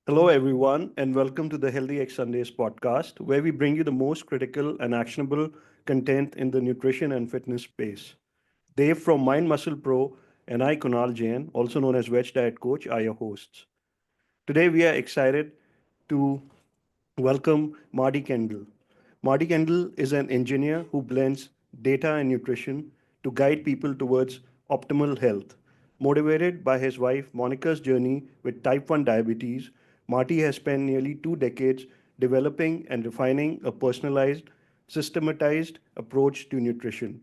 Hello, everyone, and welcome to the Healthy X Sundays podcast, where we bring you the most critical and actionable content in the nutrition and fitness space. Dave from Mind Muscle Pro and I, Kunal Jain, also known as Veg Diet Coach, are your hosts. Today, we are excited to welcome Marty Kendall. Marty Kendall is an engineer who blends data and nutrition to guide people towards optimal health. Motivated by his wife Monica's journey with type 1 diabetes, Marty has spent nearly 2 decades developing and refining a personalized, systematized approach to nutrition.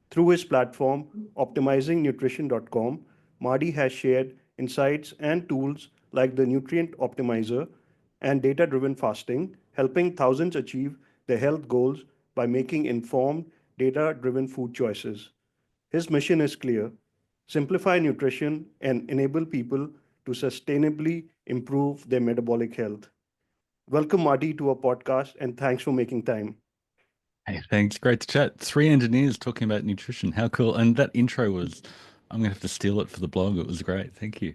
Through his platform, optimizingnutrition.com, Marty has shared insights and tools like the Nutrient Optimizer and data driven fasting, helping thousands achieve their health goals by making informed, data driven food choices. His mission is clear: simplify nutrition and enable people to sustainably improve their metabolic health. Welcome, Marty, to our podcast, and thanks for making time. Hey, thanks. Great to chat. Three engineers talking about nutrition. How cool. And that intro was, I'm going to have to steal it for the blog. It was great. Thank you.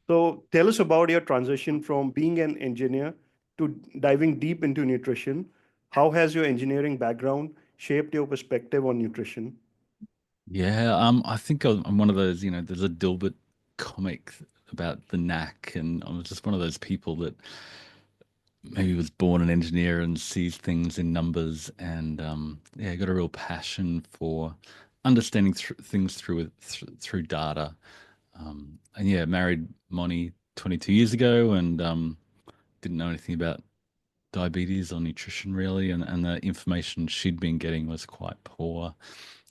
So, tell us about your transition from being an engineer to diving deep into nutrition. How has your engineering background shaped your perspective on nutrition? Yeah, I think I'm one of those, there's a Dilbert comic about the knack, and I'm just one of those people that maybe was born an engineer and sees things in numbers and yeah, got a real passion for understanding things through data. And yeah, married Moni 22 years ago and didn't know anything about diabetes or nutrition really, and the information she'd been getting was quite poor,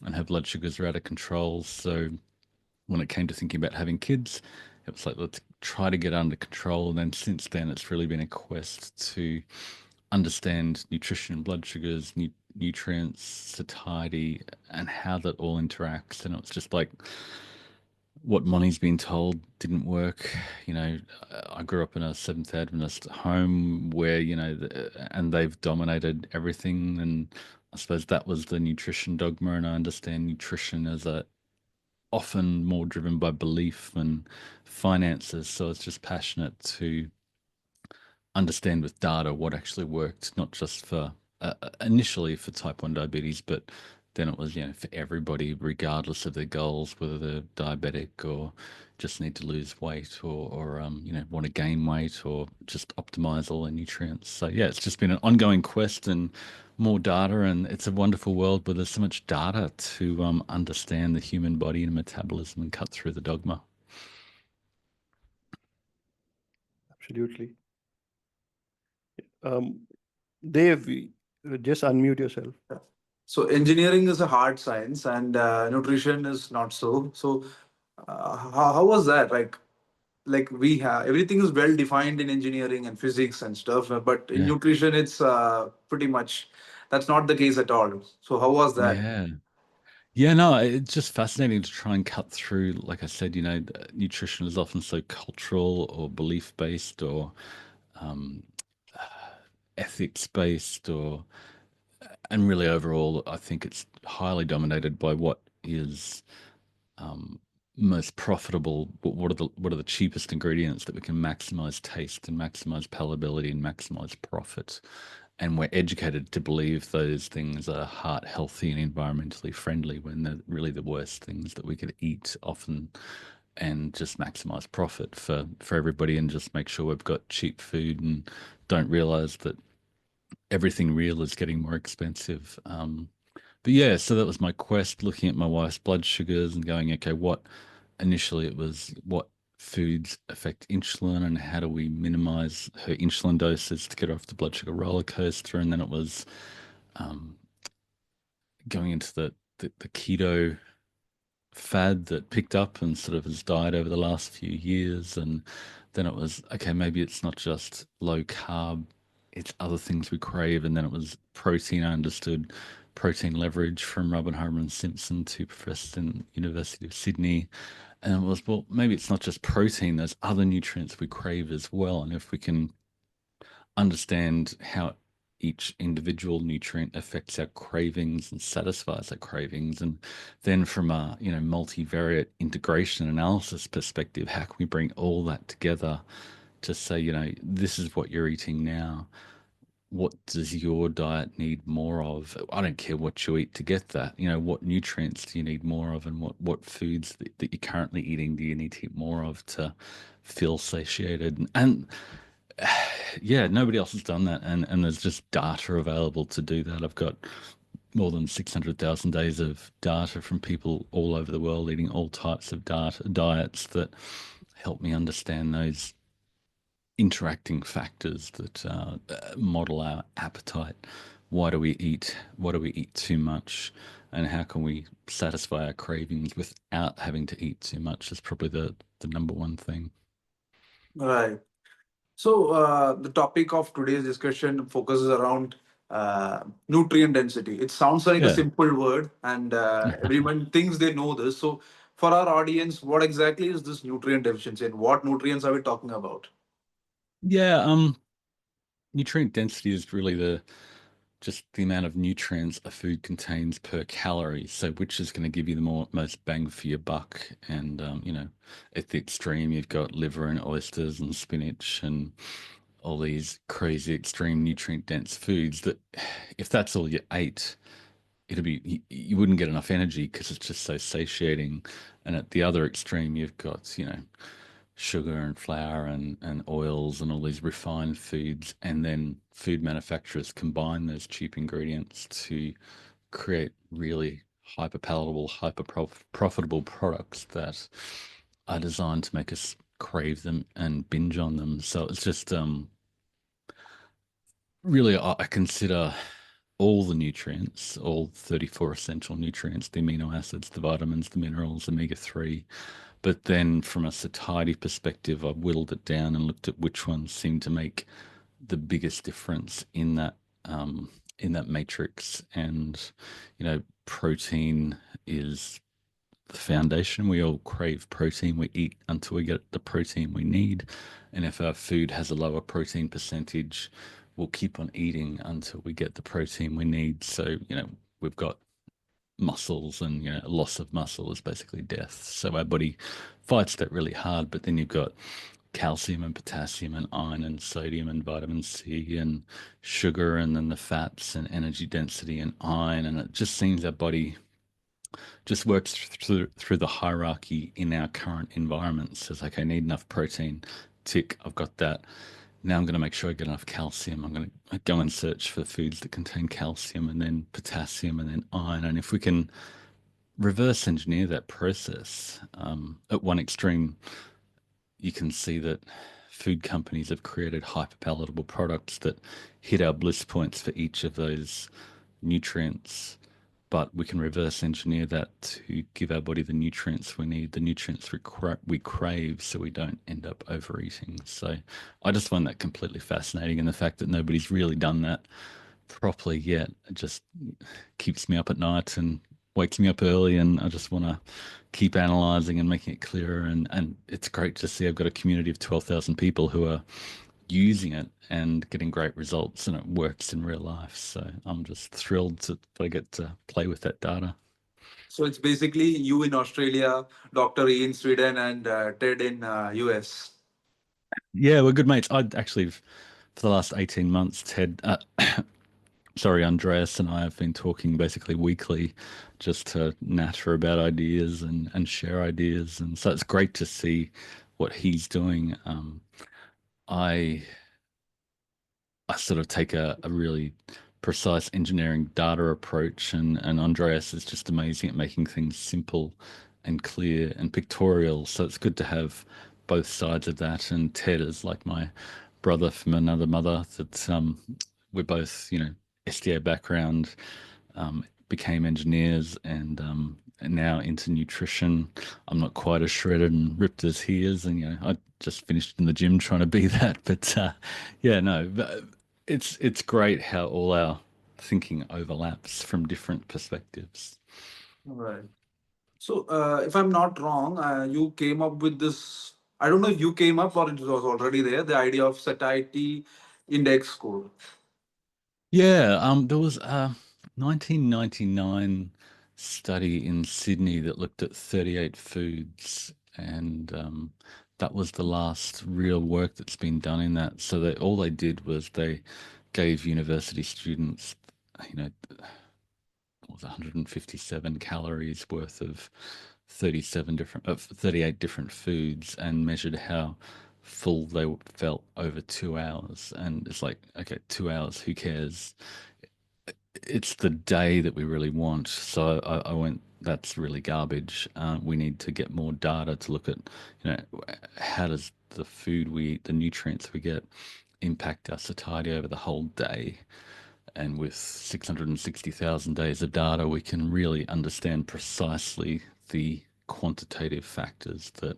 and her blood sugars were out of control. So when it came to thinking about having kids, it was like, let's try to get under control. And then since then, it's really been a quest to understand nutrition, blood sugars, nutrients, satiety, and how that all interacts. And it was just like what Monty's been told didn't work. I grew up in a Seventh Adventist home where, and they've dominated everything. And I suppose that was the nutrition dogma. And I understand nutrition as a often more driven by belief than finances. So it's just passionate to understand with data what actually worked, not just for initially for type 1 diabetes, but then it was, for everybody, regardless of their goals, whether they're diabetic or just need to lose weight or want to gain weight or just optimize all their nutrients. So yeah, it's just been an ongoing quest and more data. And it's a wonderful world where there's so much data to understand the human body and metabolism and cut through the dogma. Absolutely. Um, Dave, just unmute yourself. Yeah. So engineering is a hard science, and nutrition is not so. So, how was that? Like we have everything is well defined in engineering and physics and stuff, but in Yeah. nutrition, it's pretty much that's not the case at all. So, how was that? Yeah. Yeah, no, it's just fascinating to try and cut through. Like I said, nutrition is often so cultural or belief based or um, ethics based, and really overall, I think it's highly dominated by what is um, most profitable. What are the cheapest ingredients that we can maximize taste and maximize palatability and maximize profit? And we're educated to believe those things are heart healthy and environmentally friendly when they're really the worst things that we could eat often, and just maximize profit for everybody and just make sure we've got cheap food and don't realize that everything real is getting more expensive. But yeah, so that was my quest, looking at my wife's blood sugars and going, okay, what initially it was what foods affect insulin and how do we minimize her insulin doses to get her off the blood sugar roller coaster. And then it was um, going into the keto fad that picked up and sort of has died over the last few years. And then it was, okay, maybe it's not just low carb, it's other things we crave. And then it was protein. I understood protein leverage from Robin Harman Simpson, two professors in University of Sydney. And it was, well, maybe it's not just protein, there's other nutrients we crave as well. And if we can understand how each individual nutrient affects our cravings and satisfies our cravings, and then from a multivariate integration analysis perspective, how can we bring all that together to say, this is what you're eating now. What does your diet need more of? I don't care what you eat to get that. What nutrients do you need more of, and what foods that you're currently eating do you need to eat more of to feel satiated? And yeah, nobody else has done that, and there's just data available to do that. I've got more than 600,000 days of data from people all over the world eating all types of diets that help me understand those interacting factors that model our appetite. Why do we eat? What do we eat too much? And how can we satisfy our cravings without having to eat too much is probably the number one thing. Right. So, the topic of today's discussion focuses around nutrient density. It sounds like a Yeah. simple word, and everyone thinks they know this. So, for our audience, what exactly is this nutrient deficiency, and what nutrients are we talking about? Yeah, nutrient density is really just the amount of nutrients a food contains per calorie. So which is going to give you the most bang for your buck. And at the extreme, you've got liver and oysters and spinach and all these crazy extreme nutrient dense foods that if that's all you ate, you wouldn't get enough energy because it's just so satiating. And at the other extreme, you've got, sugar and flour and oils and all these refined foods. And then food manufacturers combine those cheap ingredients to create really hyper palatable, profitable products that are designed to make us crave them and binge on them. So it's just really, I consider all the nutrients, all 34 essential nutrients, the amino acids, the vitamins, the minerals, omega-3. But then from a satiety perspective, I whittled it down and looked at which ones seem to make the biggest difference in that matrix. And, protein is the foundation. We all crave protein. We eat until we get the protein we need. And if our food has a lower protein percentage, we'll keep on eating until we get the protein we need. So, we've got muscles, and loss of muscle is basically death. So our body fights that really hard. But then you've got calcium and potassium and iron and sodium and vitamin C and sugar, and then the fats and energy density and iron. And it just seems our body just works through the hierarchy in our current environment. Says, okay, I need enough protein. Tick, I've got that. Now I'm going to make sure I get enough calcium. I'm going to go and search for foods that contain calcium, and then potassium, and then iron. And if we can reverse engineer that process, at one extreme, you can see that food companies have created hyper palatable products that hit our bliss points for each of those nutrients. But we can reverse engineer that to give our body the nutrients we need, the nutrients we crave, so we don't end up overeating. So I just find that completely fascinating. And the fact that nobody's really done that properly yet, it just keeps me up at night and wakes me up early. And I just want to keep analyzing and making it clearer. And it's great to see I've got a community of 12,000 people who are using it and getting great results, and it works in real life. So I'm just thrilled that I get to play with that data. So it's basically you in Australia, Dr. E in Sweden, and Ted in US. Yeah, we're good mates. I'd actually, for the last 18 months, Ted, sorry, Andreas and I have been talking basically weekly just to natter about ideas and share ideas. And so it's great to see what he's doing. I sort of take a really precise engineering data approach, and Andreas is just amazing at making things simple and clear and pictorial. So it's good to have both sides of that. And Ted is like my brother from another mother. That we're both, SDA background, became engineers, and now into nutrition. I'm not quite as shredded and ripped as he is, and I just finished in the gym trying to be that. But yeah, no, it's great how all our thinking overlaps from different perspectives. Right. So, if I'm not wrong, you came up with this. I don't know if you came up or it was already there. The idea of satiety index score. Yeah, there was a 1999 study in Sydney that looked at 38 foods, and that was the last real work that's been done in that. So all they did was they gave university students, you know, what was 157 calories worth of 38 different foods, and measured how full they felt over 2 hours. And it's like, okay, 2 hours, who cares? It's the day that we really want. So I went, that's really garbage. We need to get more data to look at, how does the food we eat, the nutrients we get, impact our satiety over the whole day. And with 660,000 days of data, we can really understand precisely the quantitative factors that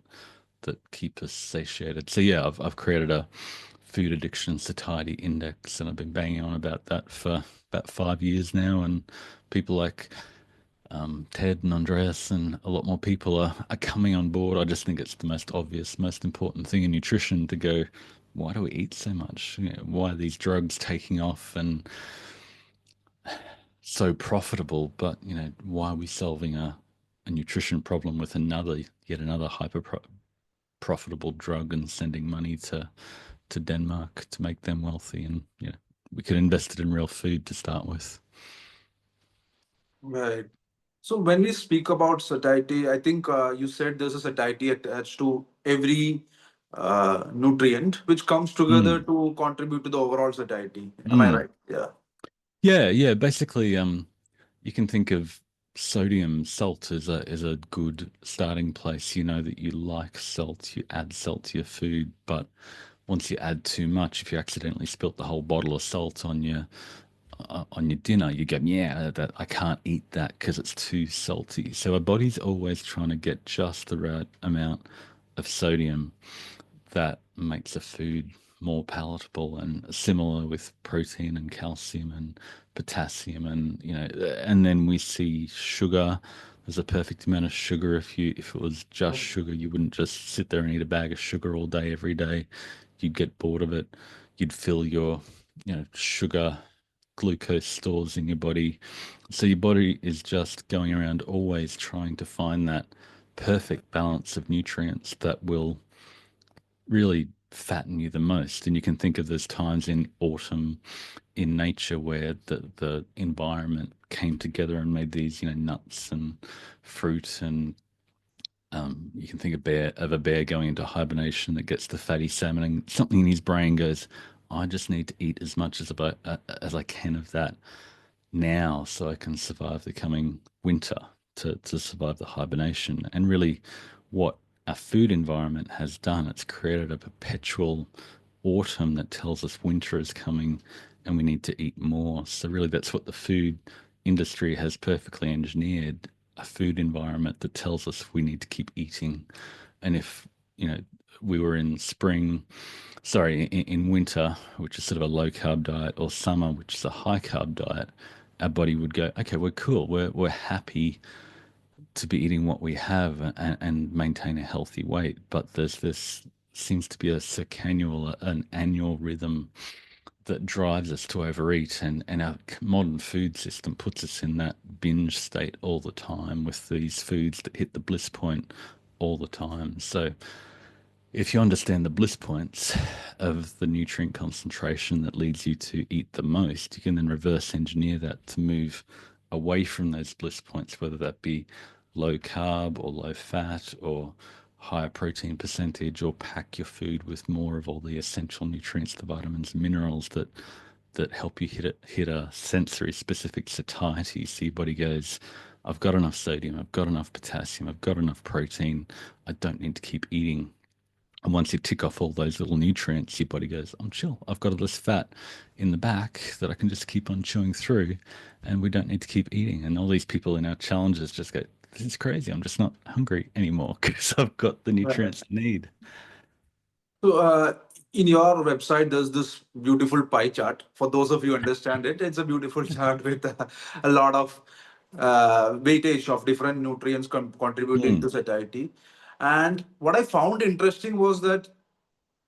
keep us satiated. So yeah, I've created a food addiction satiety index, and I've been banging on about that for about 5 years now. And people like Ted and Andreas and a lot more people are coming on board. I just think it's the most obvious, most important thing in nutrition to go, why do we eat so much? Why are these drugs taking off and so profitable? But, why are we solving a nutrition problem with yet another profitable drug and sending money to Denmark to make them wealthy? And we could invest it in real food to start with. Right. So when we speak about satiety, I think you said there's a satiety attached to every nutrient, which comes together Mm, to contribute to the overall satiety. Am I mm. right? Yeah. Yeah. Basically, you can think of sodium salt as a good starting place. You know that you like salt, you add salt to your food, but once you add too much, if you accidentally spilt the whole bottle of salt on your dinner, you go, yeah, that I can't eat that because it's too salty. So our body's always trying to get just the right amount of sodium that makes a food more palatable. And similar with protein and calcium and potassium. And and then we see sugar. There's a perfect amount of sugar. If it was just sugar, you wouldn't just sit there and eat a bag of sugar all day every day. You'd get bored of it. You'd fill your sugar glucose stores in your body. So your body is just going around always trying to find that perfect balance of nutrients that will really fatten you the most. And you can think of those times in autumn in nature where the environment came together and made these, nuts and fruit. And you can think of a bear going into hibernation that gets the fatty salmon, and something in his brain goes, I just need to eat as much as I can of that now so I can survive the coming winter, to survive the hibernation. And really, what our food environment has done, it's created a perpetual autumn that tells us winter is coming and we need to eat more. So, really, that's what the food industry has perfectly engineered, a food environment that tells us we need to keep eating. And if, we were in in winter, which is sort of a low carb diet, or summer, which is a high carb diet, our body would go, okay, we're cool. We're happy to be eating what we have and maintain a healthy weight. But there's this seems to be a circannual, an annual rhythm that drives us to overeat, and our modern food system puts us in that binge state all the time with these foods that hit the bliss point all the time. So if you understand the bliss points of the nutrient concentration that leads you to eat the most, you can then reverse engineer that to move away from those bliss points, whether that be low carb or low fat or higher protein percentage, or pack your food with more of all the essential nutrients, the vitamins and minerals that help you hit a sensory specific satiety. So your body goes, I've got enough sodium, I've got enough potassium, I've got enough protein, I don't need to keep eating. And once you tick off all those little nutrients, your body goes, I'm chill. I've got all this fat in the back that I can just keep on chewing through, and we don't need to keep eating. And all these people in our challenges just go, this is crazy. I'm just not hungry anymore because I've got the Right. nutrients I need. So, in your website, there's this beautiful pie chart. For those of you who understand it, it's a beautiful chart with a lot of weightage of different nutrients contributing Mm. to satiety. And what I found interesting was that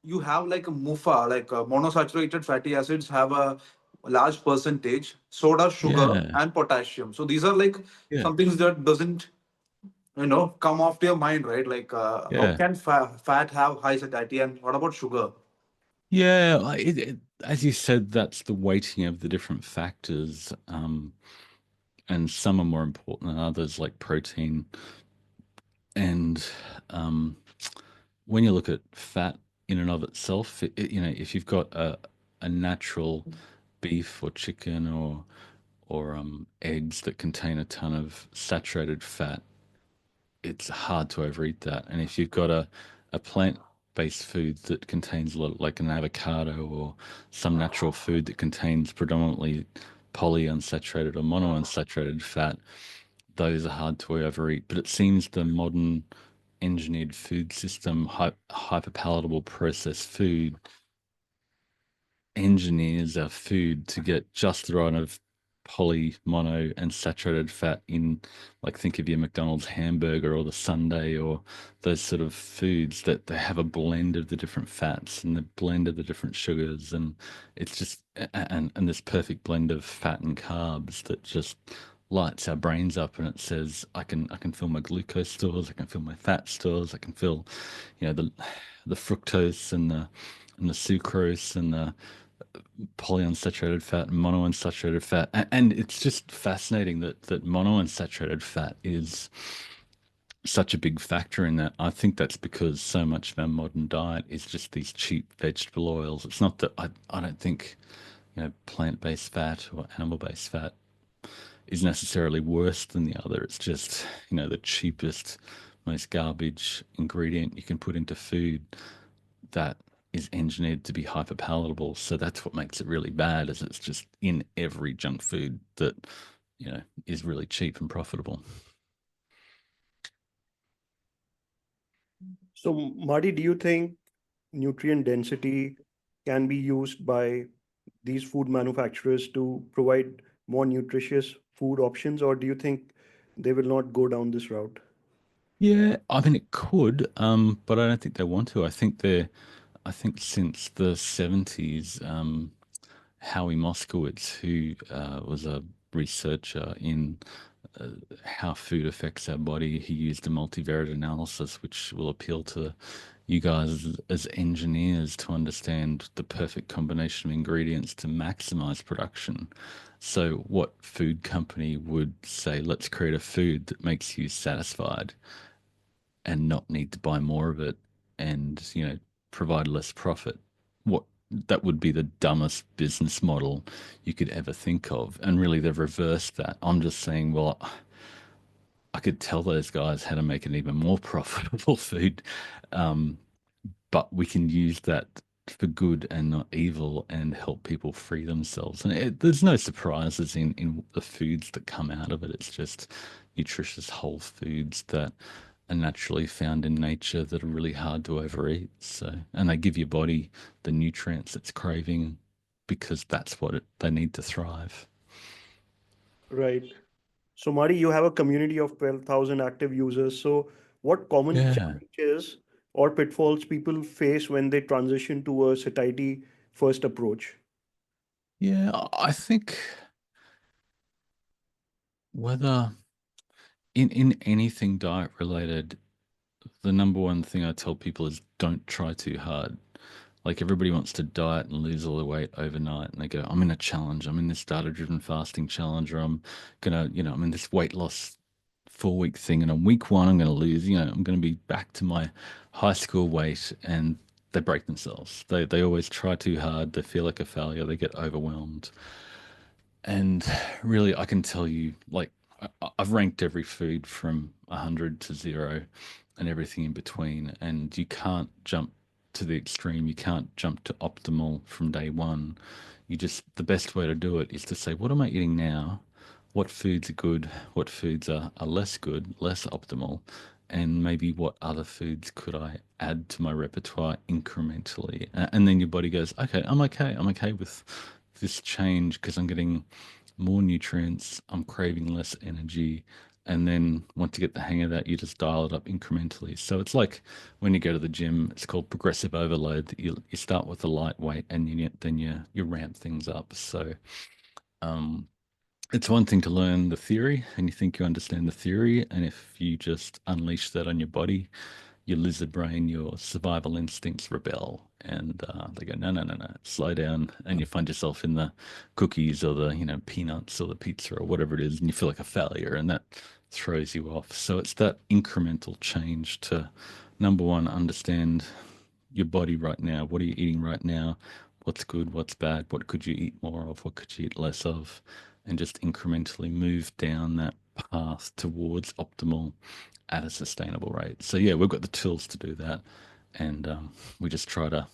you have like a MUFA, like monosaturated fatty acids, have a large percentage, soda, sugar, Yeah. and potassium. So these are like Yeah. some things that doesn't come off to your mind, right? Like, how Yeah. can fat have high satiety, and what about sugar? Yeah, as you said, that's the weighting of the different factors, and some are more important than others, like protein. And um, when you look at fat in and of itself, if you've got a natural beef or chicken or eggs that contain a ton of saturated fat, it's hard to overeat that. And if you've got a plant-based food that contains a lot, like an avocado or some natural food that contains predominantly polyunsaturated or monounsaturated fat, those are hard to overeat. But it seems the modern engineered food system, hyper-palatable processed food, engineers our food to get just the right of poly, mono, and saturated fat in, like, think of your McDonald's hamburger or the sundae or those sort of foods that they have a blend of the different fats and the blend of the different sugars, and it's just and this perfect blend of fat and carbs that just lights our brains up, and it says I can fill my glucose stores, I can fill my fat stores, I can fill, the fructose and the sucrose and the polyunsaturated fat and monounsaturated fat. And it's just fascinating that monounsaturated fat is such a big factor in that. I think that's because so much of our modern diet is just these cheap vegetable oils. It's not that I don't think, plant-based fat or animal-based fat is necessarily worse than the other. It's just, the cheapest, most garbage ingredient you can put into food that is engineered to be hyper palatable. So that's what makes it really bad, is it's just in every junk food that, is really cheap and profitable. So, Marty, do you think nutrient density can be used by these food manufacturers to provide more nutritious food options, or do you think they will not go down this route? Yeah, I mean it could, but I don't think they want to. I think since the 70s, Howie Moskowitz, who was a researcher in uh, how food affects our body, he used a multivariate analysis, which will appeal to you guys as engineers to understand the perfect combination of ingredients to maximize production. So, what food company would say, let's create a food that makes you satisfied and not need to buy more of it and, provide less profit? What That would be the dumbest business model you could ever think of. And really, they've reversed that. I'm just saying, well, I could tell those guys how to make an even more profitable food, um, but we can use that for good and not evil and help people free themselves. And there's no surprises in the foods that come out of it. It's just nutritious whole foods that are naturally found in nature that are really hard to overeat. So, and they give your body the nutrients it's craving because that's what they need to thrive. Right. So, Marty, you have a community of 12,000 active users. So, what common Yeah. challenges or pitfalls people face when they transition to a satiety first approach? Yeah, I think whether in anything diet related, the number one thing I tell people is don't try too hard. Like, everybody wants to diet and lose all their weight overnight, and they go, I'm in a challenge, I'm in this data-driven fasting challenge, or I'm in this weight loss 4 week thing, and on week one I'm gonna lose, I'm gonna be back to my high school weight, and they break themselves. They always try too hard, they feel like a failure, they get overwhelmed. And really, I can tell you, like, I've ranked every food from 100 to 0 and everything in between. And you can't jump to the extreme. You can't jump to optimal from day one. The best way to do it is to say, what am I eating now? What foods are good? What foods are less good, less optimal? And maybe what other foods could I add to my repertoire incrementally? And then your body goes, okay, I'm okay. I'm okay with this change because I'm getting more nutrients, I'm craving less energy. And then once you get the hang of that, you just dial it up incrementally. So it's like when you go to the gym, it's called progressive overload. That you start with a lightweight and then you ramp things up. So um, it's one thing to learn the theory and you think you understand the theory, and if you just unleash that on your body, your lizard brain, your survival instincts rebel, and they go, no, no, no, no, slow down, and you find yourself in the cookies or the peanuts or the pizza or whatever it is, and you feel like a failure, and that throws you off. So it's that incremental change to, number one, understand your body right now. What are you eating right now? What's good? What's bad? What could you eat more of? What could you eat less of? And just incrementally move down that path towards optimal at a sustainable rate. So yeah, we've got the tools to do that, and we just try to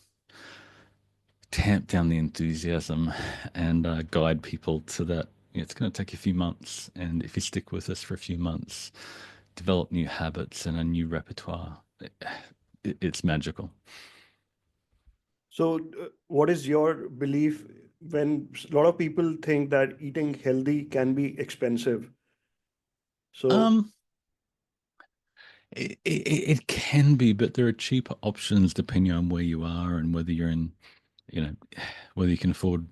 tamp down the enthusiasm and guide people to that. It's going to take a few months, and if you stick with us for a few months, develop new habits and a new repertoire, it's magical. So, what is your belief when a lot of people think that eating healthy can be expensive? So, Um, it can be, but there are cheaper options depending on where you are and whether you're in, you know, whether you can afford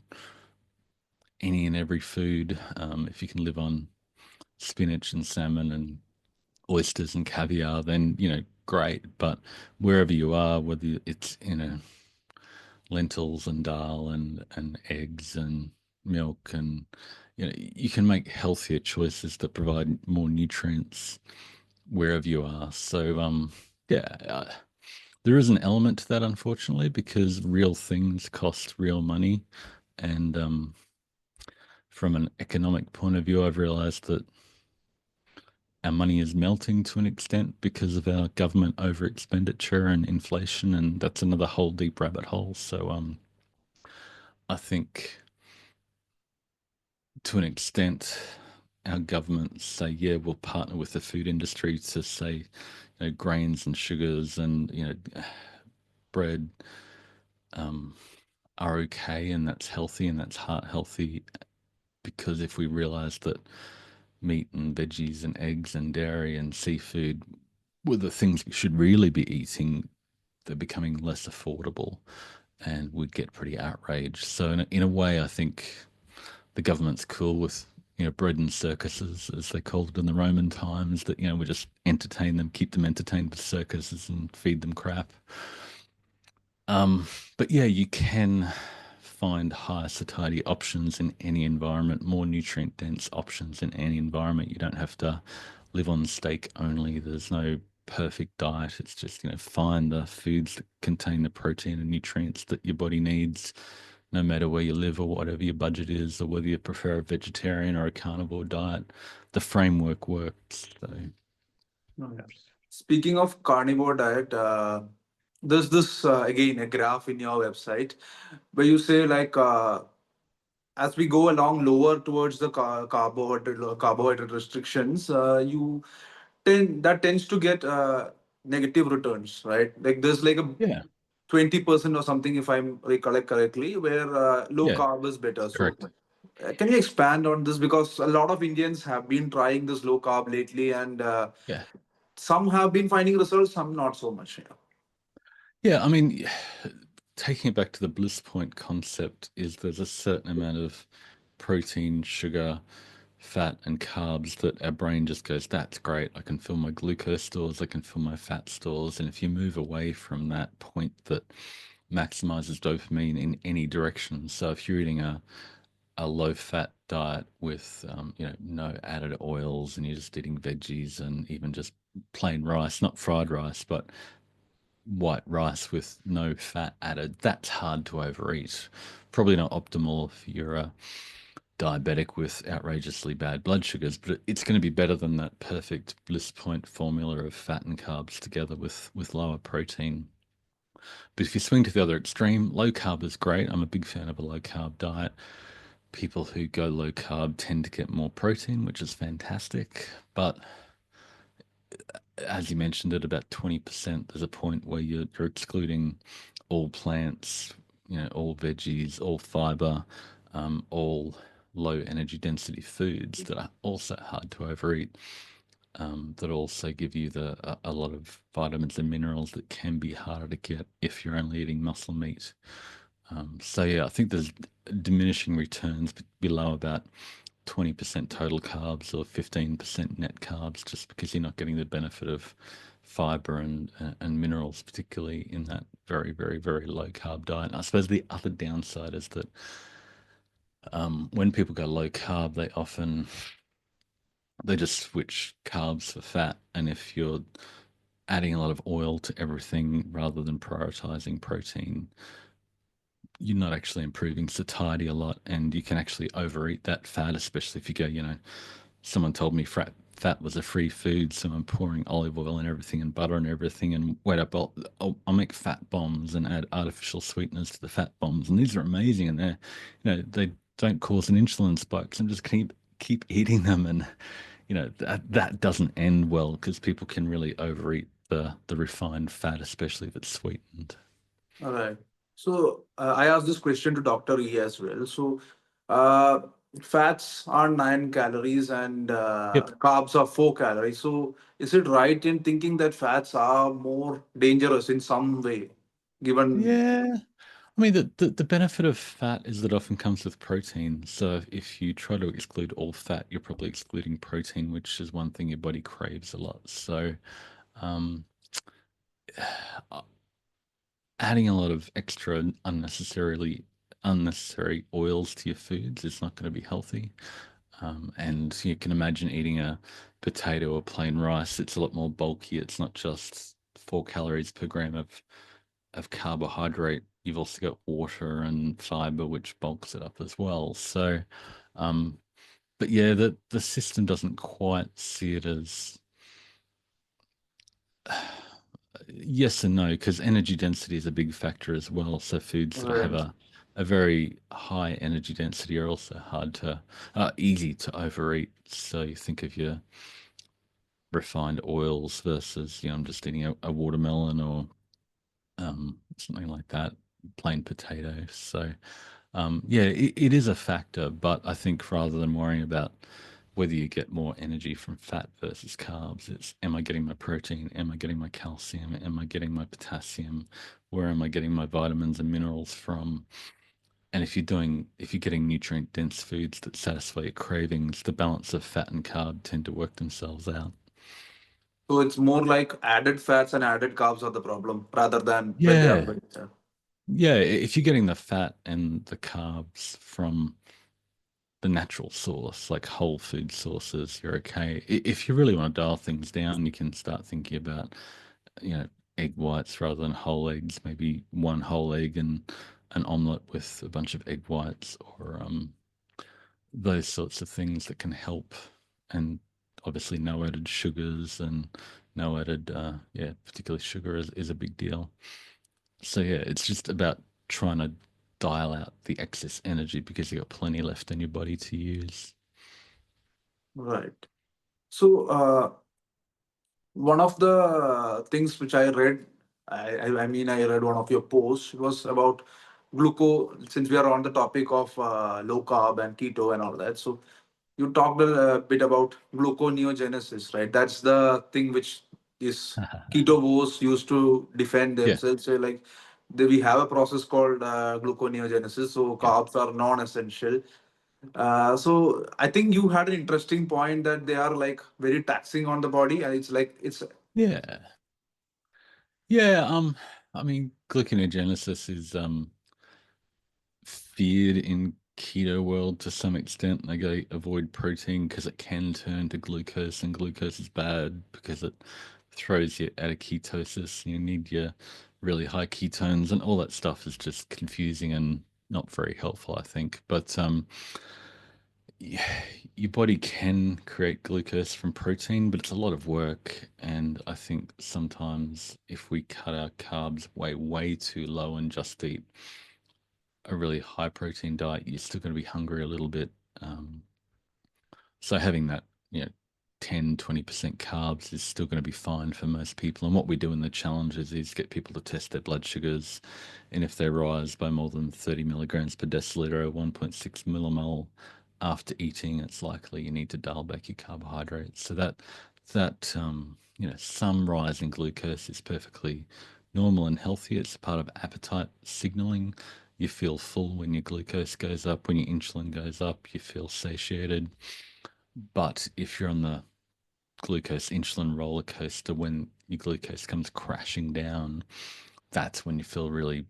any and every food. If you can live on spinach and salmon and oysters and caviar, then, great. But wherever you are, whether it's, lentils and dal and eggs and milk, and, you can make healthier choices that provide more nutrients wherever you are. So, yeah, there is an element to that, unfortunately, because real things cost real money. And from an economic point of view, I've realized that our money is melting to an extent because of our government over expenditure and inflation, and that's another whole deep rabbit hole. So, I think to an extent, our governments say, yeah, we'll partner with the food industry to say, grains and sugars and, bread are okay, and that's healthy and that's heart healthy. Because if we realize that meat and veggies and eggs and dairy and seafood were the things we should really be eating, they're becoming less affordable, and we'd get pretty outraged. So in a way, I think the government's cool with, bread and circuses, as they called it in the Roman times, that, we just entertain them, keep them entertained with circuses and feed them crap. But yeah, you can find higher satiety options in any environment, more nutrient dense options in any environment. You don't have to live on steak only. There's no perfect diet. It's just, find the foods that contain the protein and nutrients that your body needs, no matter where you live or whatever your budget is, or whether you prefer a vegetarian or a carnivore diet. The framework works. So, Okay. Speaking of carnivore diet, there's this again a graph in your website where you say like as we go along lower towards the carbohydrate restrictions, you tends to get negative returns, right? Like there's like a yeah, 20% or something, if I'm recollect correctly, where low yeah, carb is better. So correct. can you expand on this, because a lot of Indians have been trying this low carb lately, and Yeah. some have been finding results, some not so much. Yeah. Yeah, I mean, taking it back to the bliss point concept, is there's a certain amount of protein, sugar, fat, and carbs that our brain just goes, that's great. I can fill my glucose stores, I can fill my fat stores. And if you move away from that point that maximizes dopamine in any direction, so if you're eating a low fat diet with no added oils, and you're just eating veggies and even just plain rice, not fried rice, but white rice with no fat added, that's hard to overeat. Probably not optimal if you're a diabetic with outrageously bad blood sugars, but it's going to be better than that perfect bliss point formula of fat and carbs together with lower protein. But if you swing to the other extreme, low carb is great. I'm a big fan of a low carb diet. People who go low carb tend to get more protein, which is fantastic. But as you mentioned, at about 20%, there's a point where you're excluding all plants, all veggies, all fiber, all low energy density foods that are also hard to overeat, that also give you a lot of vitamins and minerals that can be harder to get if you're only eating muscle meat. So yeah, I think there's diminishing returns below about 20% total carbs or 15% net carbs, just because you're not getting the benefit of fiber and minerals, particularly in that very, very, very low carb diet. And I suppose the other downside is that when people go low carb, they just switch carbs for fat. And if you're adding a lot of oil to everything rather than prioritizing protein, you're not actually improving satiety a lot, and you can actually overeat that fat, especially if you go, someone told me fat was a free food, so I'm pouring olive oil and everything and butter and everything, and wait up, I'll make fat bombs and add artificial sweeteners to the fat bombs, and these are amazing, and they don't cause an insulin spike. So I'm just keep eating them, and that doesn't end well because people can really overeat the refined fat, especially if it's sweetened. All right. So I asked this question to Dr. E as well. So uh, fats are 9 calories and Yep. carbs are 4 calories. So is it right in thinking that fats are more dangerous in some way, given? Yeah. I mean, the benefit of fat is that it often comes with protein. So if you try to exclude all fat, you're probably excluding protein, which is one thing your body craves a lot. So um, adding a lot of extra unnecessary oils to your foods is not going to be healthy. And you can imagine eating a potato or plain rice. It's a lot more bulky. It's not just 4 calories per gram of carbohydrate. You've also got water and fiber, which bulks it up as well. So, um, but yeah, the system doesn't quite see it as yes and no, because energy density is a big factor as well. So foods that have Right. a very high energy density are also easy to overeat. So you think of your refined oils versus, I'm just eating a watermelon or something like that, plain potato. So, yeah, it is a factor, but I think rather than worrying about whether you get more energy from fat versus carbs, it's am I getting my protein? Am I getting my calcium? Am I getting my potassium? Where am I getting my vitamins and minerals from? And if you're getting nutrient dense foods that satisfy your cravings, the balance of fat and carb tend to work themselves out. So it's more like added fats and added carbs are the problem rather than when they are Yeah. built. Yeah, if you're getting the fat and the carbs from the natural source, like whole food sources, you're okay. If you really want to dial things down, you can start thinking about, you know, egg whites rather than whole eggs, maybe one whole egg and an omelette with a bunch of egg whites or those sorts of things that can help. And obviously no added sugars and no added, yeah, particularly sugar is a big deal. So yeah, it's just about trying to dial out the excess energy because you got plenty left in your body to use. Right. So one of the things which I read, I read one of your posts. It was about since we are on the topic of low carb and keto and all that. So you talked a bit about gluconeogenesis, right? That's the thing which is keto wars used to defend Yeah, themselves. So like we have a process called gluconeogenesis. So yeah, carbs are non-essential. So I think you had an interesting point that they are like very taxing on the body, and it's like it's yeah, yeah. I mean, gluconeogenesis is feared in keto world to some extent. They go avoid protein because it can turn to glucose, and glucose is bad because it throws you out of ketosis. You need your really high ketones, and all that stuff is just confusing and not very helpful, I think. But yeah, your body can create glucose from protein, but it's a lot of work. And I think sometimes if we cut our carbs way, way too low and just eat a really high protein diet, you're still going to be hungry a little bit. Um, so having that, 10-20% carbs is still going to be fine for most people. And what we do in the challenges is get people to test their blood sugars. And if they rise by more than 30 milligrams per deciliter or 1.6 millimole after eating, it's likely you need to dial back your carbohydrates. So some rise in glucose is perfectly normal and healthy. It's part of appetite signaling. You feel full when your glucose goes up. When your insulin goes up, you feel satiated. But if you're on the glucose insulin roller coaster, when your glucose comes crashing down, that's when you feel really,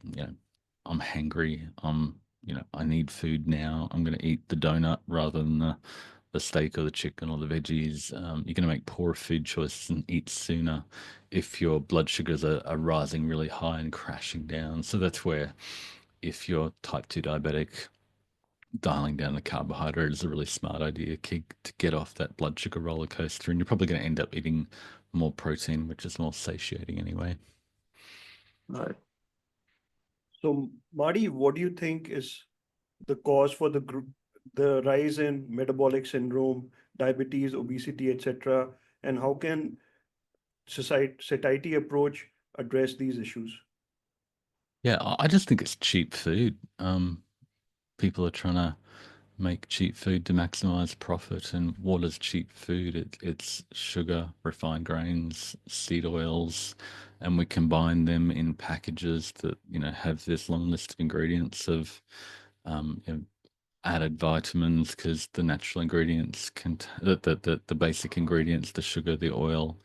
I'm hangry. I need food now. I'm going to eat the donut rather than the steak or the chicken or the veggies. You're going to make poor food choices and eat sooner if your blood sugars are rising really high and crashing down. So that's where, if you're type 2 diabetic, dialing down the carbohydrate is a really smart idea to get off that blood sugar roller coaster. And you're probably going to end up eating more protein, which is more satiating anyway. Right. So, Marty, what do you think is the cause for the rise in metabolic syndrome, diabetes, obesity, etc., and how can satiety approach address these issues? Yeah, I just think it's cheap food. People are trying to make cheap food to maximize profit. And what is cheap food? It's sugar, refined grains, seed oils, and we combine them in packages that have this long list of ingredients of added vitamins, because the natural ingredients the basic ingredients, the sugar, the oil,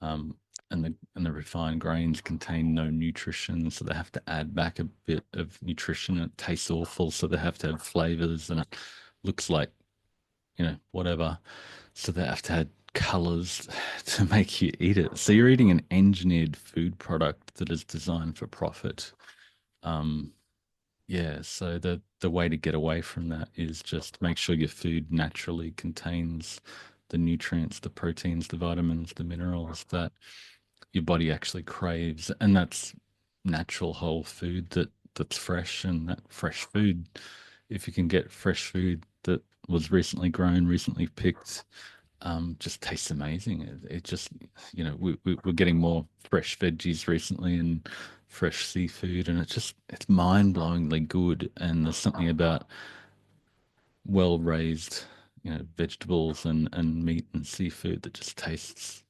um, and the refined grains contain no nutrition, so they have to add back a bit of nutrition. It tastes awful, so they have to have flavors, and it looks like whatever, so they have to add colors to make you eat it. So you're eating an engineered food product that is designed for profit. Um, yeah, so the way to get away from that is just make sure your food naturally contains the nutrients, the proteins, the vitamins, the minerals that your body actually craves, and that's natural whole food that's fresh. And that fresh food, if you can get fresh food that was recently grown, recently picked, just tastes amazing. It just, we're getting more fresh veggies recently and fresh seafood, and it's mind-blowingly good. And there's something about well-raised, vegetables and meat and seafood that just tastes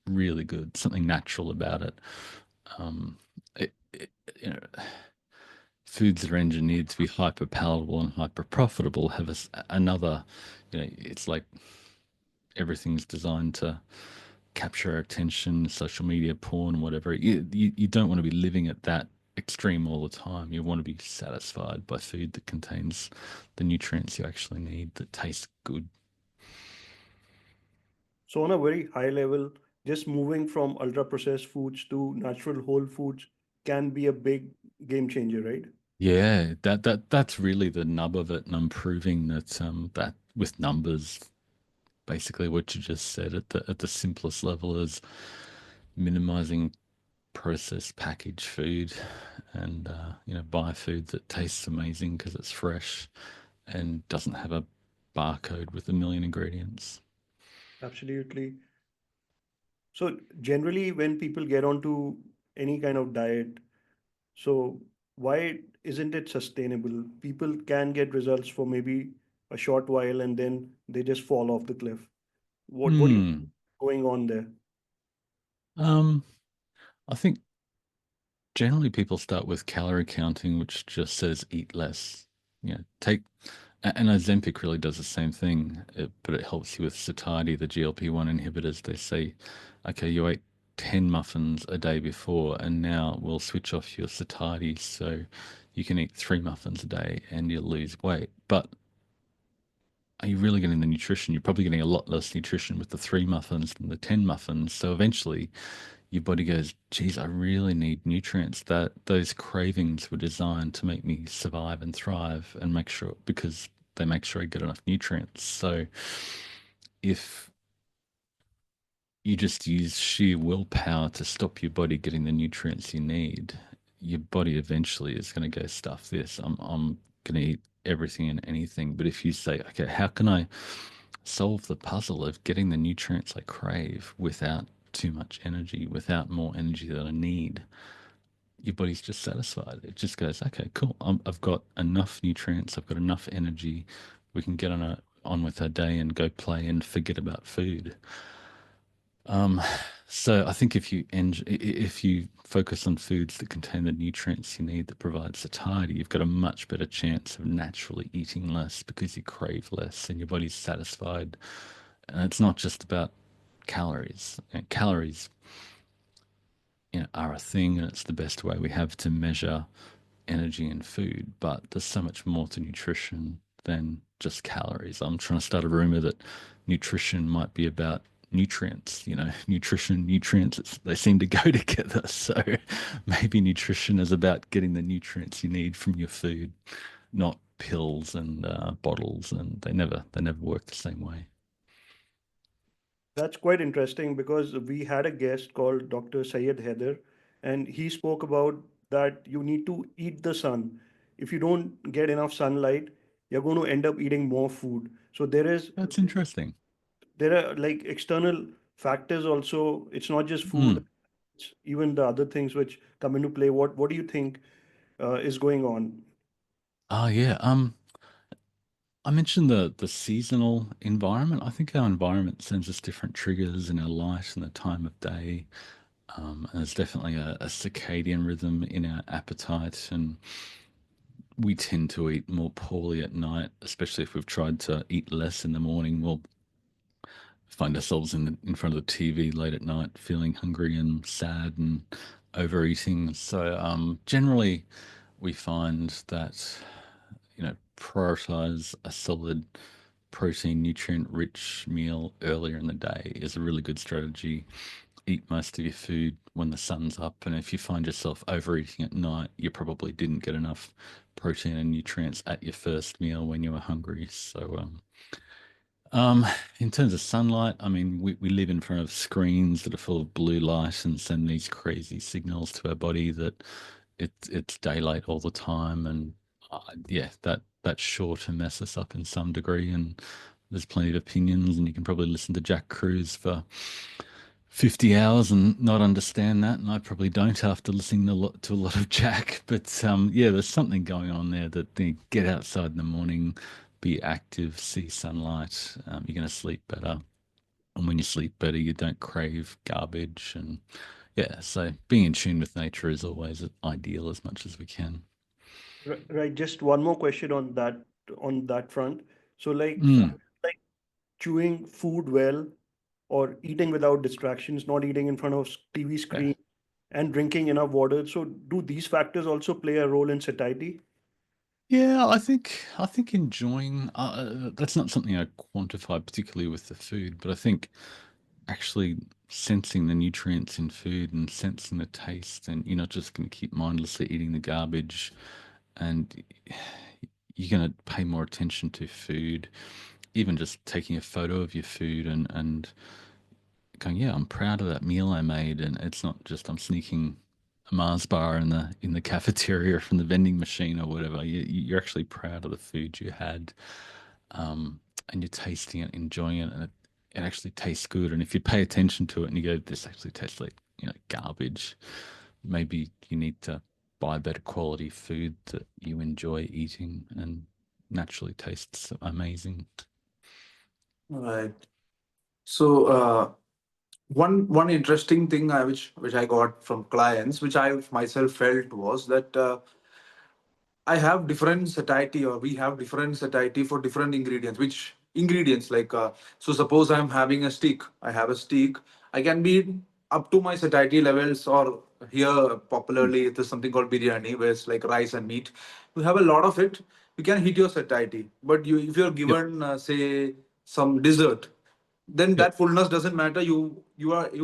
really good. Something natural about it. Um, it, it you know, Foods that are engineered to be hyper palatable and hyper profitable have another, it's like everything's designed to capture our attention, social media, porn, whatever. You don't want to be living at that extreme all the time. You want to be satisfied by food that contains the nutrients you actually need, that tastes good. So, on a very high level, just moving from ultra processed foods to natural whole foods can be a big game changer, right? Yeah, that's really the nub of it, and I'm proving that with numbers. Basically, what you just said at the simplest level is minimizing processed packaged food, and buy food that tastes amazing because it's fresh and doesn't have a barcode with a million ingredients. Absolutely. So, generally, when people get onto any kind of diet, so why isn't it sustainable? People can get results for maybe a short while and then they just fall off the cliff. What do you Hmm. going on there? Um, I think generally people start with calorie counting, which just says eat less. Take and Ozempic really does the same thing, but it helps you with satiety. The GLP-1 inhibitors, they say, okay, you ate 10 muffins a day before, and now we'll switch off your satiety so you can eat 3 muffins a day and you'll lose weight. But are you really getting the nutrition? You're probably getting a lot less nutrition with the 3 muffins than the 10 muffins. So eventually your body goes, geez, I really need nutrients. That those cravings were designed to make me survive and thrive and make sure, because they make sure I get enough nutrients. So if you just use sheer willpower to stop your body getting the nutrients you need, your body eventually is going to go, stuff this. I'm going to eat everything and anything. But if you say, okay, how can I solve the puzzle of getting the nutrients I crave without too much energy, without more energy than I need, your body's just satisfied. It just goes, okay, cool. I've got enough nutrients. I've got enough energy. We can get on with our day and go play and forget about food. Um, So I think if you focus on foods that contain the nutrients you need that provide satiety, you've got a much better chance of naturally eating less because you crave less and your body's satisfied. And it's not just about calories. Calories, are a thing, and it's the best way we have to measure energy in food. But there's so much more to nutrition than just calories. I'm trying to start a rumor that nutrition might be about nutrients. Nutrition, nutrients, they seem to go together. So maybe nutrition is about getting the nutrients you need from your food, not pills and bottles, and they never work the same way. That's quite interesting because we had a guest called Dr. Syed Heather, and he spoke about that you need to eat the sun. If you don't get enough sunlight, you're going to end up eating more food. So That's interesting. there are like external factors also. It's not just food, Mm. it's even the other things which come into play. What do you think is going on? Oh yeah. I mentioned the seasonal environment. I think our environment sends us different triggers in our light and the time of day. And there's definitely a circadian rhythm in our appetite, and we tend to eat more poorly at night, especially if we've tried to eat less in the morning. We'll find ourselves in front of the TV late at night, feeling hungry and sad and overeating. So generally, we find that prioritize a solid protein, nutrient rich meal earlier in the day is a really good strategy. Eat most of your food when the sun's up. And if you find yourself overeating at night, you probably didn't get enough protein and nutrients at your first meal when you were hungry. So, um, in terms of sunlight, I mean, we live in front of screens that are full of blue light and send these crazy signals to our body that it's daylight all the time, and yeah, that's sure to mess us up in some degree. And there's plenty of opinions, and you can probably listen to Jack Cruz for 50 hours and not understand that. And I probably don't after listening to a lot of Jack. But yeah, there's something going on there that get outside in the morning, be active, see sunlight. You're going to sleep better. And when you sleep better, you don't crave garbage. And yeah, so being in tune with nature is always ideal as much as we can. Right, just one more question on that front. So Mm, like chewing food well or eating without distractions, not eating in front of TV yeah. screen and drinking enough water. So do these factors also play a role in satiety? Yeah, I think enjoying that's not something I quantify particularly with the food, but I think actually sensing the nutrients in food and sensing the taste, and you're not just going to keep mindlessly eating the garbage, and you're going to pay more attention to food, even just taking a photo of your food and going, yeah, I'm proud of that meal I made, and it's not just I'm sneaking a Mars bar in the cafeteria from the vending machine or whatever. You're actually proud of the food you had, and you're tasting it, enjoying it, and it actually tastes good. And if you pay attention to it and you go, this actually tastes like garbage, maybe you need to buy better quality food that you enjoy eating and naturally tastes amazing. Right. So one interesting thing which I got from clients, which I myself felt was that I have different satiety, or we have different satiety for different ingredients. Which ingredients? Like, so suppose I'm having a steak. I have a steak. I can be up to my satiety levels, or here Mm. popularly it is something called biryani, where it's like rice and meat. You have a lot of it. You can hit your satiety. But if you're Yep. given, say, some dessert, then Yep. that fullness doesn't matter. You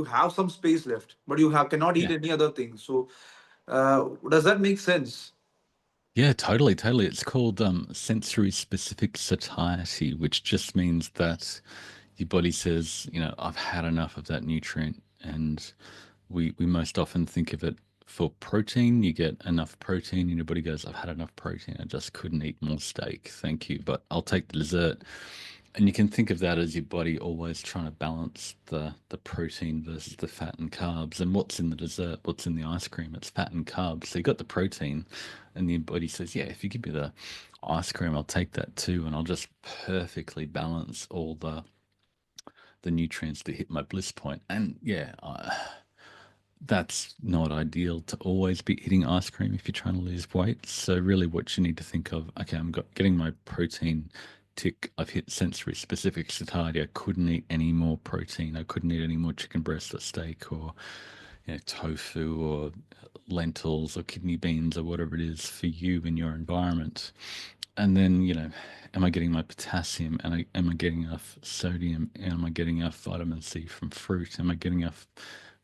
have some space left, but you cannot eat Yeah. any other thing. So, does that make sense? Yeah, totally, totally. It's called sensory specific satiety, which just means that your body says, I've had enough of that nutrient. And we most often think of it for protein. You get enough protein, and your body goes, I've had enough protein. I just couldn't eat more steak. Thank you. But I'll take the dessert. And you can think of that as your body always trying to balance the protein versus the fat and carbs. And what's in the dessert, what's in the ice cream, it's fat and carbs. So you got the protein, and your body says, yeah, if you give me the ice cream, I'll take that too. And I'll just perfectly balance all the nutrients to hit my bliss point. And yeah, that's not ideal to always be eating ice cream if you're trying to lose weight. So really what you need to think of, okay, getting my protein tick. I've hit sensory specific satiety. I couldn't eat any more protein. I couldn't eat any more chicken breast or steak or tofu or lentils or kidney beans or whatever it is for you in your environment. And then, am I getting my potassium? And am I getting enough sodium? Am I getting enough vitamin C from fruit? Am I getting enough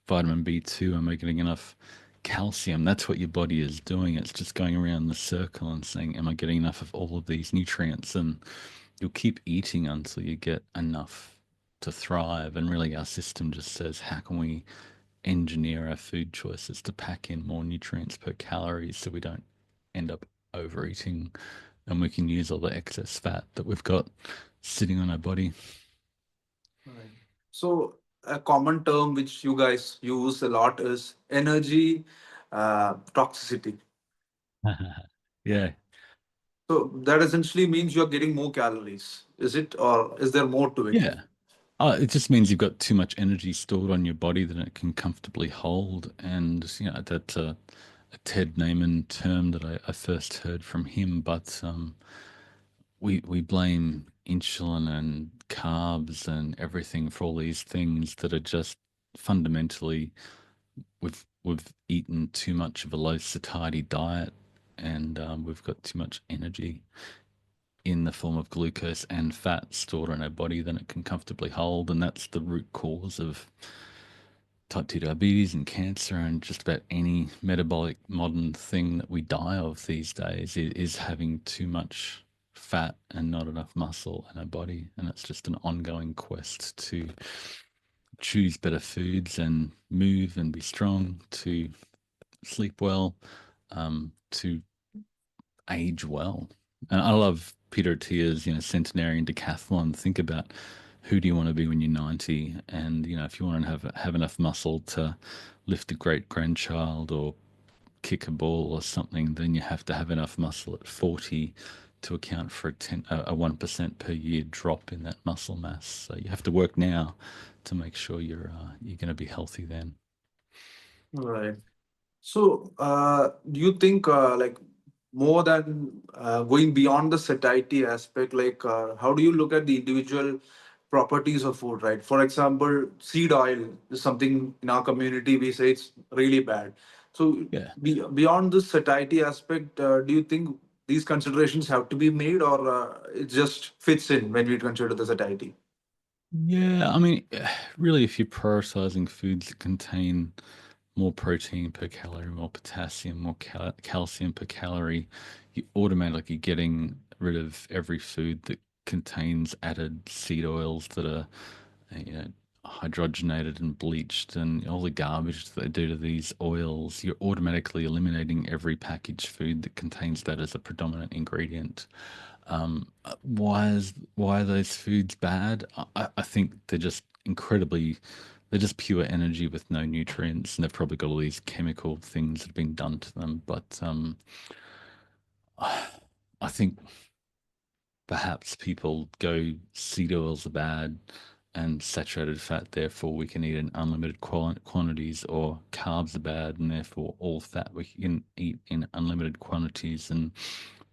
vitamin B2? Am I getting enough calcium? That's what your body is doing. It's just going around the circle and saying, am I getting enough of all of these nutrients? And you'll keep eating until you get enough to thrive. And really, our system just says, how can we engineer our food choices to pack in more nutrients per calorie so we don't end up overeating and we can use all the excess fat that we've got sitting on our body. Right. So a common term which you guys use a lot is energy toxicity. Yeah. So that essentially means you're getting more calories. Is it, or is there more to it? Yeah. It just means you've got too much energy stored on your body that it can comfortably hold. And, that's a Ted Naiman term that I first heard from him. But we blame insulin and carbs and everything for all these things that are just fundamentally we've eaten too much of a low satiety diet, and we've got too much energy in the form of glucose and fat stored in our body than it can comfortably hold, and that's the root cause of type 2 diabetes and cancer and just about any metabolic modern thing that we die of these days is having too much fat and not enough muscle in our body. And it's just an ongoing quest to choose better foods and move and be strong, to sleep well, to age well. And I love Peter Attia's, centenarian decathlon. Think about who do you want to be when you're 90, and if you want to have enough muscle to lift a great grandchild or kick a ball or something, then you have to have enough muscle at 40 to account for a 1% per year drop in that muscle mass. So you have to work now to make sure you're going to be healthy then. Right. So, do you think like more than going beyond the satiety aspect, like how do you look at the individual properties of food, right? For example, seed oil is something in our community we say it's really bad. So, Yeah. beyond the satiety aspect, do you think these considerations have to be made, or it just fits in when we consider the satiety? Yeah, I mean, really, if you're prioritizing foods that contain more protein per calorie, more potassium, more calcium per calorie, you automatically getting rid of every food that contains added seed oils that are, you know, hydrogenated and bleached and all the garbage that they do to these oils. You're automatically eliminating every packaged food that contains that as a predominant ingredient. Why are those foods bad? I think they're just they're just pure energy with no nutrients, and they've probably got all these chemical things that have been done to them. But I think perhaps people go seed oils are bad and saturated fat, therefore we can eat in unlimited quantities, or carbs are bad and therefore all fat we can eat in unlimited quantities. And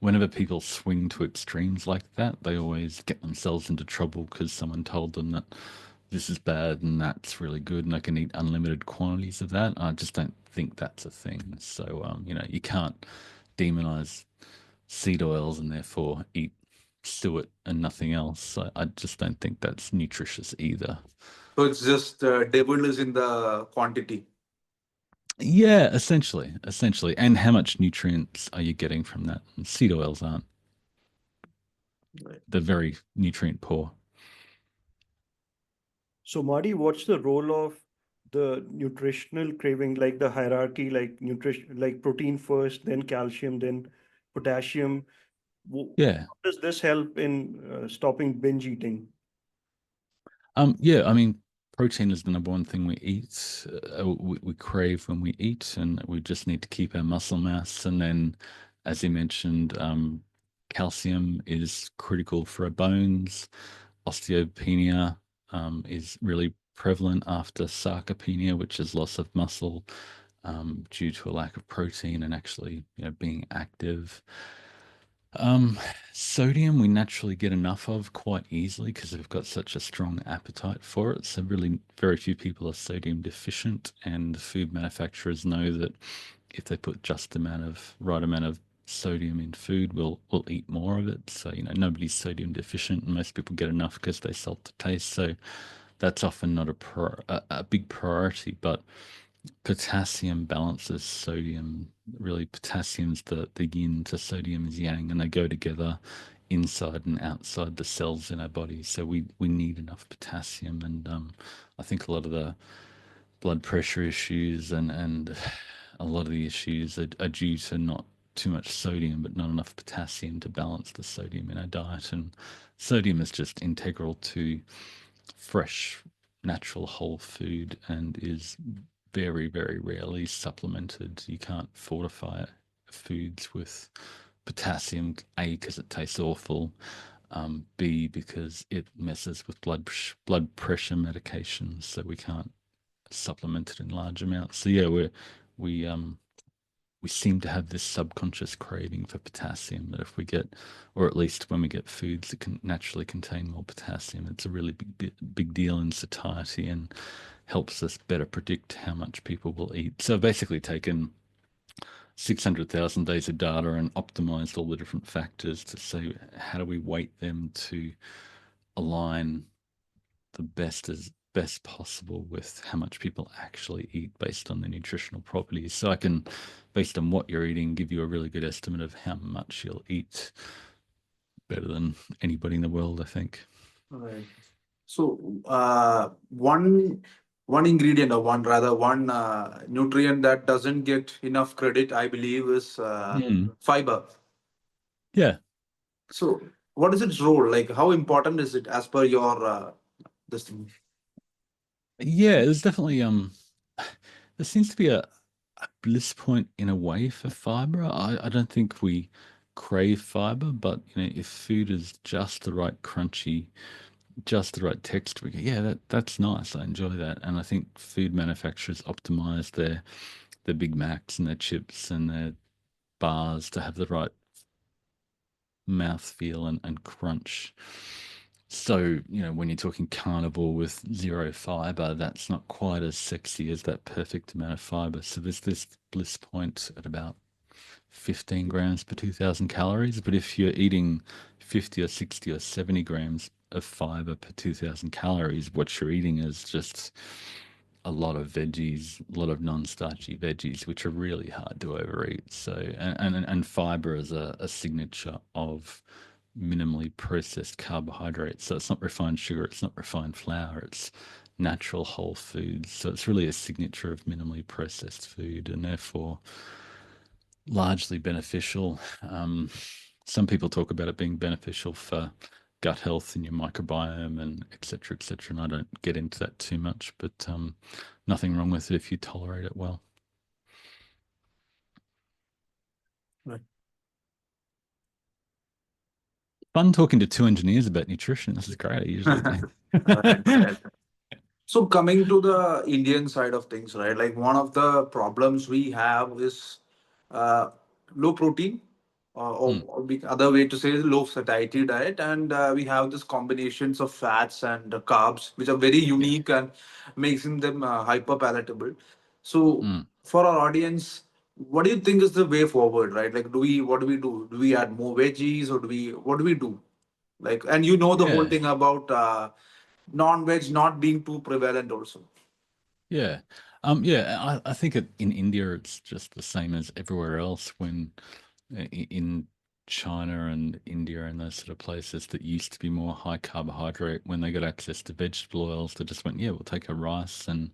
whenever people swing to extremes like that, they always get themselves into trouble because someone told them that this is bad and that's really good and I can eat unlimited quantities of that. I just don't think that's a thing. So, you can't demonize seed oils and therefore eat suet and nothing else. I just don't think that's nutritious either. So it's just devil is in the quantity. Yeah, essentially. And how much nutrients are you getting from that? And seed oils aren't. Right. They're very nutrient poor. So, Marty, what's the role of the nutritional craving, like the hierarchy, like nutrition, like protein first, then calcium, then potassium? Yeah. How does this help in stopping binge eating? Yeah, I mean, protein is the number one thing we eat. We crave when we eat, and we just need to keep our muscle mass. And then, as you mentioned, calcium is critical for our bones, osteopenia, is really prevalent after sarcopenia, which is loss of muscle due to a lack of protein and actually being active. Sodium we naturally get enough of quite easily because we've got such a strong appetite for it. So really very few people are sodium deficient, and food manufacturers know that if they put just the right amount of sodium in food, we'll eat more of it. So nobody's sodium deficient, and most people get enough because they salt to taste. So that's often not a big priority, but potassium balances sodium. Really, potassium's the yin to sodium is yang, and they go together inside and outside the cells in our body. So we need enough potassium, and I think a lot of the blood pressure issues and a lot of the issues are due to not too much sodium, but not enough potassium to balance the sodium in our diet. And sodium is just integral to fresh, natural whole food and is very, very rarely supplemented. You can't fortify foods with potassium, A, because it tastes awful, B, because it messes with blood pressure medications, so we can't supplement it in large amounts. So yeah, we seem to have this subconscious craving for potassium that if we get, or at least when we get foods that can naturally contain more potassium, it's a really big deal in satiety and helps us better predict how much people will eat. So I've basically taken 600,000 days of data and optimized all the different factors to say how do we weight them to align the best possible with how much people actually eat based on their nutritional properties. So I can, based on what you're eating, give you a really good estimate of how much you'll eat, better than anybody in the world, I think. Right. So, one ingredient, or one nutrient that doesn't get enough credit, I believe, is fiber. Yeah. So, what is its role? Like, how important is it as per your this thing? Yeah, there's definitely there seems to be a bliss point in a way for fiber. I don't think we crave fiber, but if food is just the right crunchy, just the right texture, we go, yeah, that's nice. I enjoy that. And I think food manufacturers optimize their Big Macs and their chips and their bars to have the right mouthfeel and crunch. So, when you're talking carnivore with zero fiber, that's not quite as sexy as that perfect amount of fiber. So there's this bliss point at about 15 grams per 2,000 calories. But if you're eating 50 or 60 or 70 grams of fiber per 2,000 calories, what you're eating is just a lot of veggies, a lot of non-starchy veggies, which are really hard to overeat. So, and fiber is a signature of minimally processed carbohydrates. So it's not refined sugar, it's not refined flour, it's natural whole foods. So it's really a signature of minimally processed food, and therefore largely beneficial. Some people talk about it being beneficial for gut health and your microbiome and et cetera, and I don't get into that too much, but nothing wrong with it if you tolerate it well. Right. Fun talking to two engineers about nutrition. This is great. I usually Right. So, coming to the Indian side of things, right? Like, one of the problems we have is uh, low protein, other way to say is low satiety diet, and we have this combinations of fats and carbs, which are very Yeah. unique and making them hyper palatable. So, Mm. for our audience, what do you think is the way forward, right? Like, what do we do? Do we add more veggies, or what do we do? Like, and the whole Yeah. thing about non-veg not being too prevalent also. Yeah. I think in India it's just the same as everywhere else when in China and India and those sort of places that used to be more high carbohydrate, when they got access to vegetable oils, they just went, yeah, we'll take a rice and